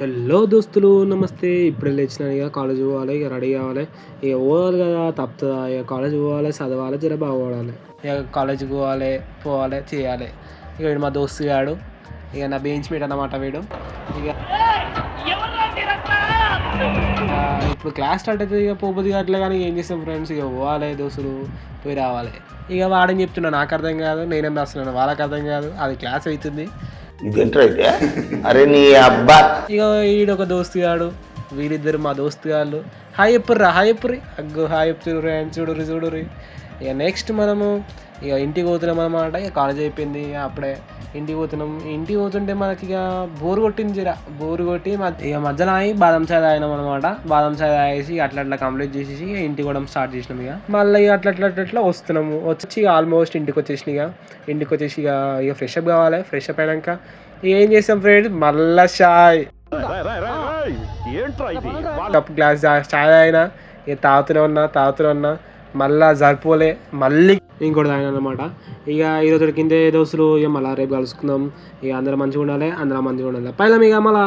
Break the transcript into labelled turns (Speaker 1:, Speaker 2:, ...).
Speaker 1: Hello దోస్తులు నమస్తే. ఇప్పుడే లేచిన ఇక కాలేజ్ పోవాలి, ఇక రెడీ కావాలి. ఇక పోవాలి కదా, తప్పుతుందా? ఇక కాలేజ్ పోవాలి, చదవాలి, జర బాగుపడాలి. ఇక కాలేజ్కి పోవాలి చేయాలి. ఇక వీడు మా దోస్తు గాడు, ఇక నా బెంచ్ మీట్ అన్నమాట వీడు. ఇక ఇప్పుడు క్లాస్ స్టార్ట్ అవుతుంది, ఇక పోబుద్ది కావట్లే. కానీ ఏం చేస్తాం ఫ్రెండ్స్, ఇక పోవాలి దోస్తులు, పోయి రావాలి. ఇక వాడని చెప్తున్నా, నాకు అర్థం కాదు, నేనేం రాస్తున్నాను వాళ్ళకి అర్థం కాదు. అది క్లాస్ అవుతుంది.
Speaker 2: అరే నీ అబ్బా.
Speaker 1: ఇక ఈడొక దోస్తు గాడు, వీళ్ళిద్దరు మా దోస్తు గాళ్ళు. హాయ్ చెప్పుర్రి అగ్గో హాయ్ చెప్తుర్రు అండ్ చూడుర్రి. ఇక నెక్స్ట్ మనము ఇక ఇంటికి పోతున్నాం అన్నమాట. ఇక కాలేజ్ అయిపోయింది, ఇక అప్పుడే ఇంటికి పోతుంటే మనకి ఇక బోరు కొట్టింది. బోరు కొట్టి ఇక మధ్యలో అయి బాదం చాయ్ తాగినాం అనమాట. బాదం చాయ్ తాగేసి అట్లా కంప్లీట్ చేసేసి ఇక ఇంటికి కూడా స్టార్ట్ చేసినాం. ఇక మళ్ళీ ఇక అట్లా వస్తున్నాము. వచ్చి ఆల్మోస్ట్ ఇంటికి వచ్చేసి ఇక ఫ్రెష్ అప్ కావాలి. ఫ్రెష్ అప్ అయినాక ఏం చేస్తాం ఫ్రెండ్స్, మళ్ళా చాయ్ కప్పు గ్లాస్ చాయ్ తాగినా. ఇక తాగుతూనే ఉన్నా మళ్ళా సరిపోలే, మళ్ళీ ఇంకోటి తాగినా అనమాట. ఇక ఈరోజు కింద దోస్తులు ఇక మళ్ళీ రేపు కలుసుకుందాం. ఇక అందరం మంచిగా ఉండాలి, పైలం ఇక మళ్ళా.